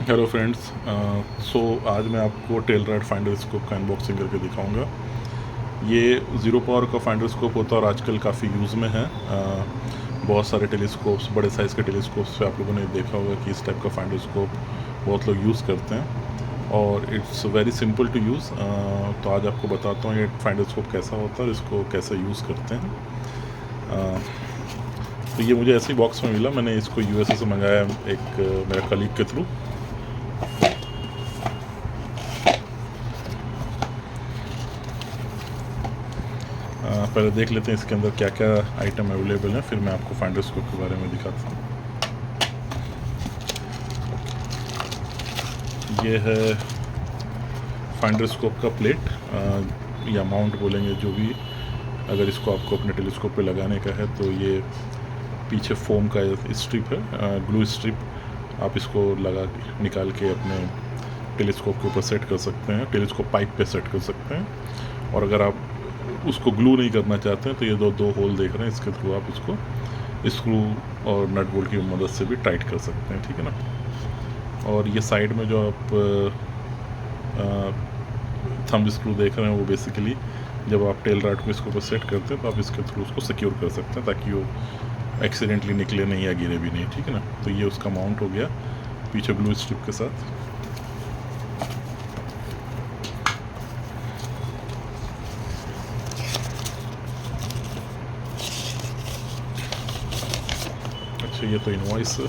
Hello friends. सो आज मैं आपको टेलराइट फाइंडर स्कोप का अनबॉक्सिंग करके दिखाऊंगा। ये ज़ीरो पावर का फाइंडर स्कोप होता है और आजकल काफ़ी यूज़ में है। बहुत सारे टेलीस्कोप्स, बड़े साइज़ के टेलीस्कोप्स पे आप लोगों ने देखा होगा कि इस टाइप का फाइंडर स्कोप बहुत लोग यूज़ करते हैं और it's very simple to use. तो आज आपको बताता हूँ ये फाइंडर स्कोप कैसा होता है और इसको कैसे यूज़ करते हैं। तो ये मुझे ऐसे ही बॉक्स में मिला, मैंने इसको यूएसए से मंगाया एक मेरा कलीग के थ्रू। पहले देख लेते हैं इसके अंदर क्या क्या आइटम अवेलेबल है, फिर मैं आपको फाइंडर स्कोप के बारे में दिखाता हूँ। ये है फाइंडर स्कोप का प्लेट या माउंट बोलेंगे जो भी। अगर इसको आपको अपने टेलीस्कोप पे लगाने का है तो ये पीछे फोम का स्ट्रिप है, ग्लू स्ट्रिप। आप इसको लगा निकाल के अपने टेलीस्कोप के ऊपर सेट कर सकते हैं, टेलीस्कोप पाइप पे सेट कर सकते हैं। और अगर आप उसको ग्लू नहीं करना चाहते हैं तो ये दो होल देख रहे हैं, इसके थ्रू आप इसको स्क्रू और नट बोल्ट की मदद से भी टाइट कर सकते हैं, ठीक है ना। और ये साइड में जो आप थंब स्क्रू देख रहे हैं वो बेसिकली जब आप टेल राड को इसके ऊपर सेट करते हैं तो आप इसके थ्रू उसको सिक्योर कर सकते हैं ताकि वो एक्सीडेंटली निकले नहीं या गिरे भी नहीं, ठीक है ना। तो ये उसका माउंट हो गया पीछे ग्लू स्ट्रिप के साथ। अच्छा, ये तो इनवॉइस है।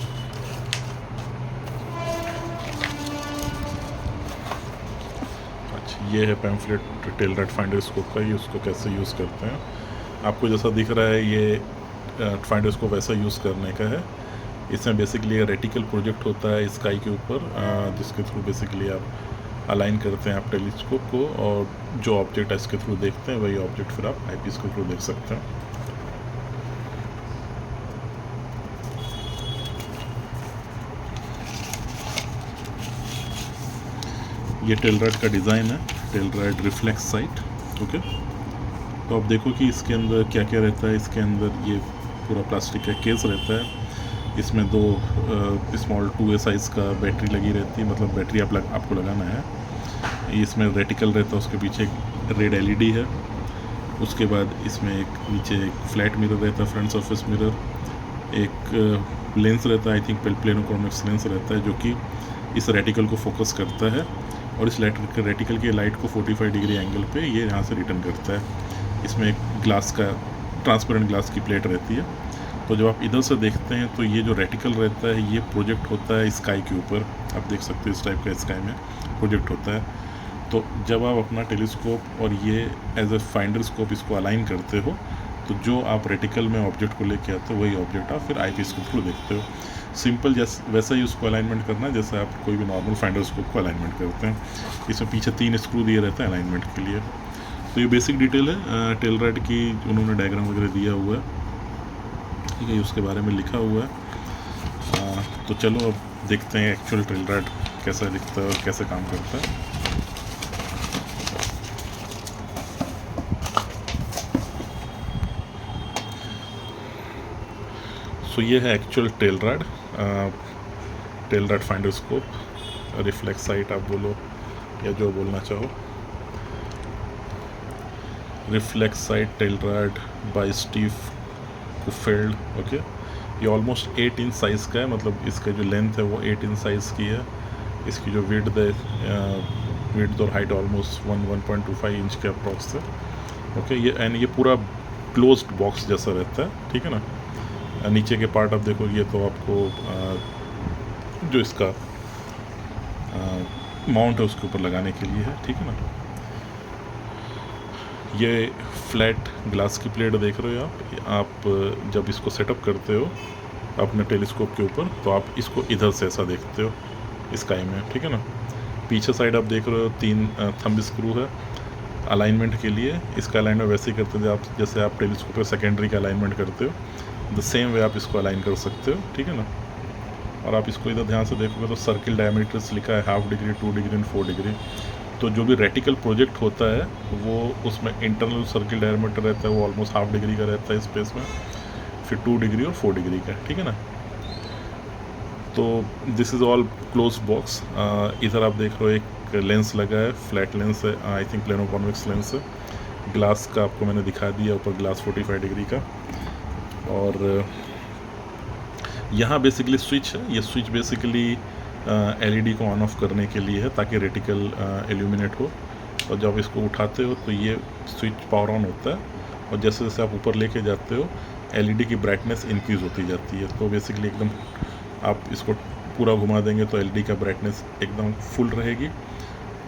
अच्छा, ये है पैम्फलेट टेलराइट फाइंडर स्कोप का, ये उसको कैसे यूज़ करते हैं। आपको जैसा दिख रहा है ये फाइंडर स्कोप ऐसा यूज़ करने का है। इसमें बेसिकली एक रेटिकल प्रोजेक्ट होता है स्काई के ऊपर, जिसके थ्रू बेसिकली आप अलाइन करते हैं आप टेलीस्कोप को, और जो ऑब्जेक्ट इसके थ्रू देखते हैं वही ऑब्जेक्ट फिर आप आईपीस के थ्रू देख सकते हैं। ये टेलराइट का डिज़ाइन है, टेलराइट रिफ्लेक्स साइट। ओके, तो आप देखो कि इसके अंदर क्या क्या रहता है। इसके अंदर ये पूरा प्लास्टिक का केस रहता है, इसमें दो स्मॉल 2A साइज़ का बैटरी लगी रहती है, मतलब बैटरी आपको लगाना है। इसमें रेटिकल रहता है, उसके पीछे एक रेड LED है। उसके बाद इसमें एक नीचे एक फ्लैट मिरर रहता है, फ्रंट सरफेस मिरर। एक लेंस रहता है, I think plano convex lens रहता है, जो कि इस रेटिकल को फोकस करता है और इस रेटिकल की लाइट को 45 डिग्री एंगल पे ये यहाँ से रिटर्न करता है। इसमें एक ग्लास का ट्रांसपेरेंट ग्लास की प्लेट रहती है। तो जब आप इधर से देखते हैं तो ये जो रेटिकल रहता है ये प्रोजेक्ट होता है स्काई के ऊपर। आप देख सकते हो इस टाइप का स्काई में प्रोजेक्ट होता है। तो जब आप अपना टेलीस्कोप और ये एज ए फाइंडर स्कोप इसको अलाइन करते हो तो जो आप रेटिकल में ऑब्जेक्ट को लेके आते हो वही ऑब्जेक्ट आप फिर आईपीस के थ्रू देखते हो। सिंपल जैसे वैसा ही उसको अलाइनमेंट करना है जैसे आप कोई भी नॉर्मल फाइंडर स्कोप को अलाइनमेंट करते हैं। इसमें पीछे 3 स्क्रू दिए रहते हैं अलाइनमेंट के लिए। तो ये बेसिक डिटेल है टेलराइट की, उन्होंने डायग्राम वगैरह दिया हुआ है, ठीक है, उसके बारे में लिखा हुआ है। तो चलो अब देखते हैं एक्चुअल टेलराइट कैसा दिखता है और कैसे काम करता है। सो ये है actual Telrad finder scope, reflex sight आप बोलो या जो बोलना चाहो। Reflex sight Telrad by Steve Kufeld. Okay, ये ऑलमोस्ट 8 इंच साइज़ का है, मतलब इसका जो लेंथ है वो 8 इंच साइज़ की है। इसकी जो विड्थ है, विड्थ और हाइट ऑलमोस्ट 1.25 इंच के अप्रॉक्स है। ओके, ये पूरा क्लोज्ड बॉक्स जैसा रहता है, ठीक है ना। नीचे के पार्ट आप देखो, ये तो आपको जो इसका माउंट है उसके ऊपर लगाने के लिए है, ठीक है ना। ये फ्लैट ग्लास की प्लेट देख रहे हो आप जब इसको सेटअप करते हो अपने टेलीस्कोप के ऊपर तो आप इसको इधर से ऐसा देखते हो स्काई में, ठीक है ना। पीछे साइड आप देख रहे हो 3 थंब स्क्रू है अलाइनमेंट के लिए। इसका अलाइनमेंट वैसे ही करते थे आप जैसे आप टेलीस्कोप पर सेकेंडरी का अलाइनमेंट करते हो, द सेम वे आप इसको अलाइन कर सकते हो, ठीक है ना। और आप इसको इधर ध्यान से देखोगे तो सर्किल डायमीटर्स लिखा है 1/2 डिग्री, 2 डिग्री एंड 4 डिग्री। तो जो भी रेटिकल प्रोजेक्ट होता है वो उसमें इंटरनल सर्किल डायमीटर रहता है, वो ऑलमोस्ट 1/2 डिग्री का रहता है स्पेस में, फिर 2 डिग्री और 4 डिग्री का, ठीक है ना। तो this is all close box. इधर आप देख रहे हो एक लेंस लगा है, फ्लैट लेंस है, I think plano convex lens है। ग्लास का आपको मैंने दिखा दिया, ऊपर ग्लास 45 डिग्री का। और यहाँ बेसिकली स्विच है, ये स्विच बेसिकली एलईडी को ऑन ऑफ करने के लिए है ताकि रेटिकल एल्यूमिनेट हो। और जब इसको उठाते हो तो ये स्विच पावर ऑन होता है, और जैसे जैसे आप ऊपर लेके जाते हो एलईडी की ब्राइटनेस इंक्रीज़ होती जाती है। तो बेसिकली एकदम आप इसको पूरा घुमा देंगे तो एलईडी का ब्राइटनेस एकदम फुल रहेगी,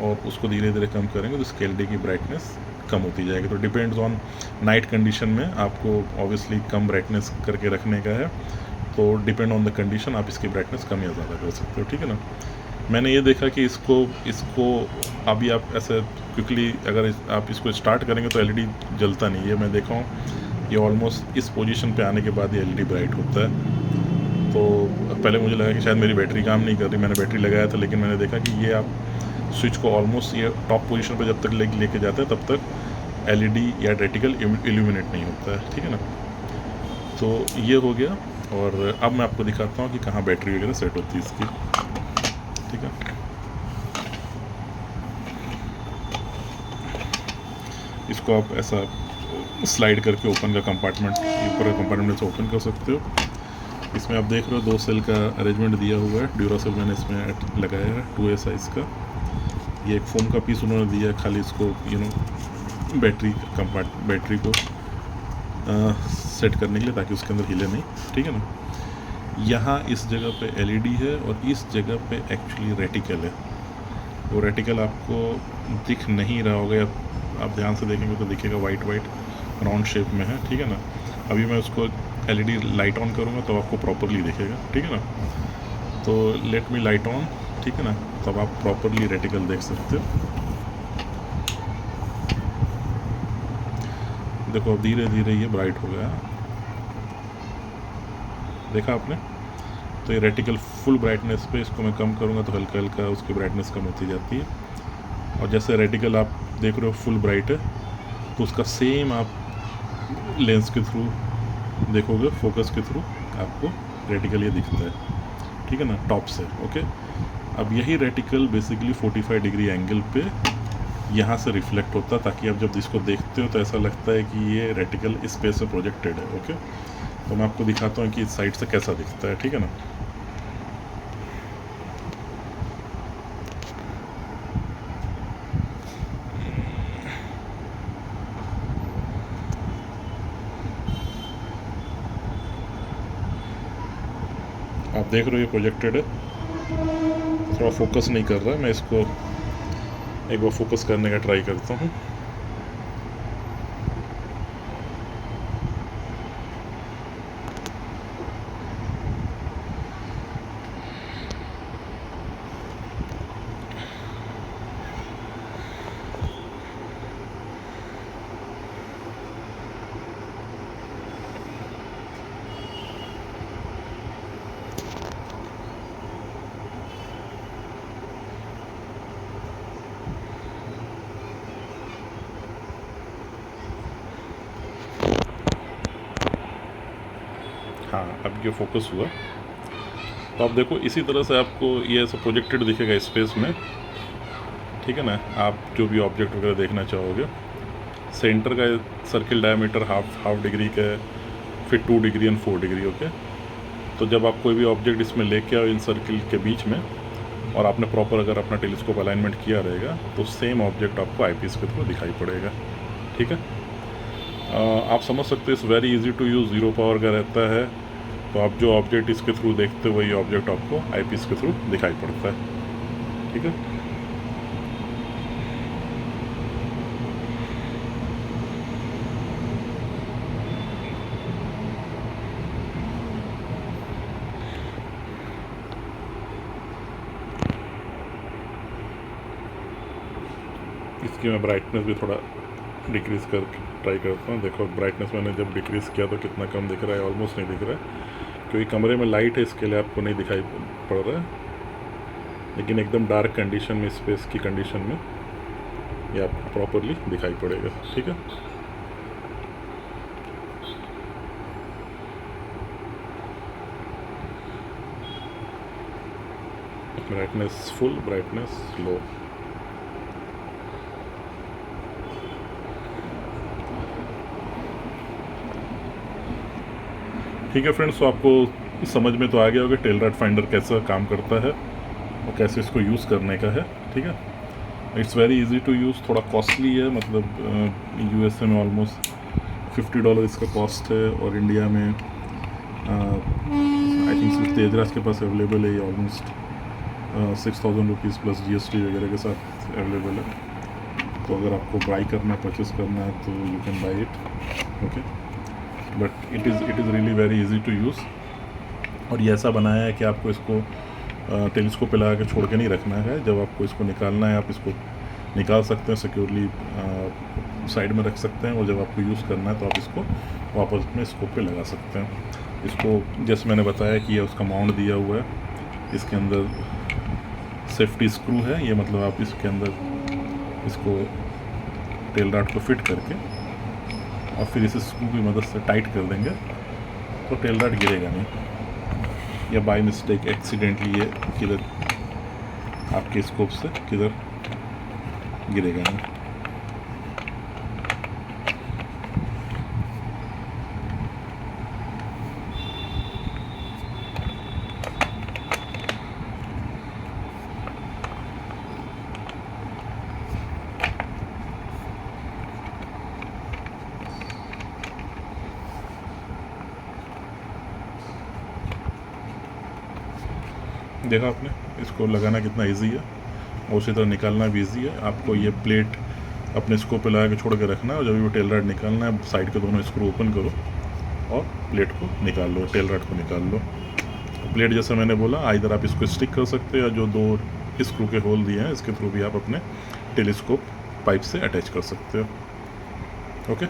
और उसको धीरे धीरे कम करेंगे तो इसकी एलईडी की ब्राइटनेस कम होती जाएगी। तो डिपेंड्स ऑन नाइट कंडीशन में आपको ऑब्वियसली कम ब्राइटनेस करके रखने का है, तो डिपेंड ऑन द कंडीशन आप इसकी ब्राइटनेस कम या ज़्यादा कर सकते हो, ठीक है ना। मैंने ये देखा कि इसको अभी आप ऐसे क्विकली अगर आप इसको स्टार्ट करेंगे तो एलईडी जलता नहीं है। मैं देखा हूँ ये ऑलमोस्ट इस पोजीशन पे आने के बाद ये एलईडी ब्राइट होता है। तो पहले मुझे लगा कि शायद मेरी बैटरी काम नहीं कर रही, मैंने बैटरी लगाया था, लेकिन मैंने देखा कि ये आप स्विच को ऑलमोस्ट ये टॉप पोजीशन पे जब तक लेके जाते हैं तब तक एलईडी या रेटिकल इल्यूमिनेट नहीं होता है, ठीक है ना। तो ये हो गया, और अब मैं आपको दिखाता हूँ कि कहाँ बैटरी वगैरह सेट होती है इसकी, ठीक है। इसको आप ऐसा स्लाइड करके ओपन का कंपार्टमेंट, ऊपर का कंपार्टमेंट से ओपन कर सकते हो। इसमें आप देख रहे हो 2 सेल का अरेंजमेंट दिया हुआ है, ड्यूरासेल मैंने इसमें लगाया है 2A साइज़ का। ये एक फोम का पीस उन्होंने दिया है, खाली इसको बैटरी को सेट करने के लिए, ताकि उसके अंदर हिले नहीं, ठीक है ना। यहाँ इस जगह पे एलईडी है और इस जगह पे एक्चुअली रेटिकल है। वो रेटिकल आपको दिख नहीं रहा होगा, आप ध्यान से देखेंगे तो दिखेगा वाइट राउंड शेप में है, ठीक है ना। अभी मैं उसको एलईडी लाइट ऑन करूँगा तो आपको प्रॉपरली दिखेगा, ठीक है ना। तो लेट मी लाइट ऑन, ठीक है ना, तब आप प्रॉपरली रेटिकल देख सकते हो। देखो धीरे धीरे ये ब्राइट हो गया, देखा आपने। तो ये रेटिकल फुल ब्राइटनेस पे, इसको मैं कम करूँगा तो हल्का हल्का उसकी ब्राइटनेस कम होती जाती है। और जैसे रेटिकल आप देख रहे हो फुल ब्राइट है, तो उसका सेम आप लेंस के थ्रू देखोगे, फोकस के थ्रू आपको रेटिकल ये दिखता है, ठीक है ना, टॉप से। ओके, अब यही रेटिकल बेसिकली 45 डिग्री एंगल पे यहाँ से रिफ्लेक्ट होता है, ताकि आप जब इसको देखते हो तो ऐसा लगता है कि ये रेटिकल स्पेस से प्रोजेक्टेड है। ओके, तो मैं आपको दिखाता हूँ कि इस साइड से कैसा दिखता है, ठीक है ना। आप देख रहे हो ये प्रोजेक्टेड है, थोड़ा फोकस नहीं कर रहा है, मैं इसको एक बार फोकस करने का ट्राई करता हूँ। हाँ, अब ये फोकस हुआ, तो आप देखो इसी तरह से आपको ये ऐसा प्रोजेक्टेड दिखेगा स्पेस में, ठीक है ना। आप जो भी ऑब्जेक्ट वगैरह देखना चाहोगे, सेंटर का सर्किल डायमीटर हाफ डिग्री का है, फिर 2 डिग्री एंड 4 डिग्री। ओके, तो जब आप कोई भी ऑब्जेक्ट इसमें लेके आओ इन सर्किल के बीच में, और आपने प्रॉपर अगर अपना टेलीस्कोप अलाइनमेंट किया रहेगा, तो सेम ऑब्जेक्ट आपको आईपीस के थ्रू दिखाई पड़ेगा, ठीक है। आप समझ सकते हो it's very easy to use, 0 power का रहता है, तो आप जो ऑब्जेक्ट इसके थ्रू देखते हो वही ऑब्जेक्ट आपको आईपीस के थ्रू दिखाई पड़ता है, ठीक है। इसकी मैं ब्राइटनेस भी थोड़ा डिक्रीज़ कर ट्राई करता हूँ। देखो ब्राइटनेस मैंने जब डिक्रीज़ किया तो कितना कम दिख रहा है, ऑलमोस्ट नहीं दिख रहा है, क्योंकि कमरे में लाइट है इसके लिए आपको नहीं दिखाई पड़ रहा है, लेकिन एकदम डार्क कंडीशन में, स्पेस की कंडीशन में ये आपको प्रॉपरली दिखाई पड़ेगा, ठीक है। ब्राइटनेस फुल, ब्राइटनेस लो। ठीक है फ्रेंड्स, तो आपको समझ में तो आ गया होगा टेलरैड फाइंडर कैसा काम करता है और कैसे इसको यूज़ करने का है। ठीक है, it's very easy to use. थोड़ा कॉस्टली है, मतलब यूएसए में ऑलमोस्ट $50 इसका कॉस्ट है, और इंडिया में आई थिंक सिर्फ तेजराज के पास अवेलेबल है। ये ऑलमोस्ट 6,000 रुपीज़ प्लस GST वगैरह के साथ अवेलेबल है। तो अगर आपको बाई करना है, परचेस करना है, तो you can buy it. Okay, but it is really very easy to use. और ये ऐसा बनाया है कि आपको इसको टेलीस्कोप पे लगा के छोड़ के नहीं रखना है। जब आपको इसको निकालना है, आप इसको निकाल सकते हैं, सिक्योरली साइड में रख सकते हैं, और जब आपको यूज़ करना है तो आप इसको वापस अपने स्कोप पे लगा सकते हैं। इसको जैसे मैंने बताया कि ये उसका माउंट दिया हुआ है, इसके अंदर सेफ्टी स्क्रू है। ये मतलब आप इसके अंदर इसको टेल रॉड को फिट करके और फिर इसे स्क्रू की मदद से टाइट कर देंगे तो टेल रॉड गिरेगा नहीं, या बाय मिस्टेक एक्सीडेंटली ये किधर आपके स्कोप से किधर गिरेगा नहीं। देखा आपने, इसको लगाना कितना इजी है और उसी तरह निकालना भी इजी है। आपको ये प्लेट अपने स्कोप पे लगा के छोड़ के रखना है, और जब भी टेल रॉड निकालना है, साइड के दोनों स्क्रू ओपन करो और प्लेट को निकाल लो, टेल रॉड को निकाल लो। प्लेट जैसे मैंने बोला, इधर आप इसको स्टिक कर सकते हो, या जो 2 स्क्रू के होल दिए हैं इसके थ्रू भी आप अपने टेलीस्कोप पाइप से अटैच कर सकते हो। Okay,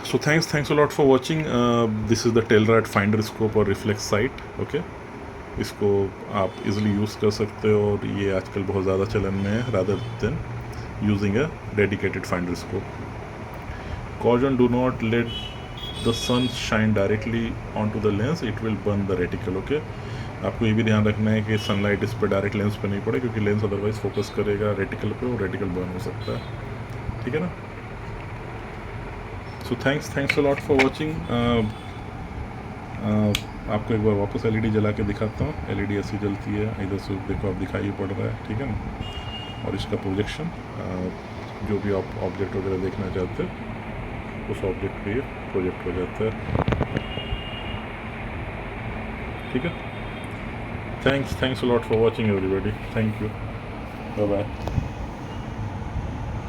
so thanks a lot for watching. This is the Telrad finder scope और reflex sight. okay, इसको आप इजीली यूज़ कर सकते हो, और ये आजकल बहुत ज़्यादा चलन में है, rather than using a dedicated finder scope. Caution: do not let the sun shine directly onto the lens, it will burn the reticle. okay, आपको ये भी ध्यान रखना है कि सनलाइट इस पर डायरेक्ट लेंस पे नहीं पड़े, क्योंकि लेंस अदरवाइज फोकस करेगा रेटिकल पे और रेटिकल बर्न हो सकता है। ठीक है ना। So thanks a lot for watching. आपको एक बार वापस LED जला के दिखाता हूँ। LED ऐसी जलती है, इधर से देखो आप दिखाई पड़ रहा है, ठीक है ना। और इसका प्रोजेक्शन, जो भी आप ऑब्जेक्ट वगैरह देखना चाहते हैं उस ऑब्जेक्ट पे ये प्रोजेक्ट हो जाता है। ठीक है, thanks a lot for watching everybody. Thank you, bye bye.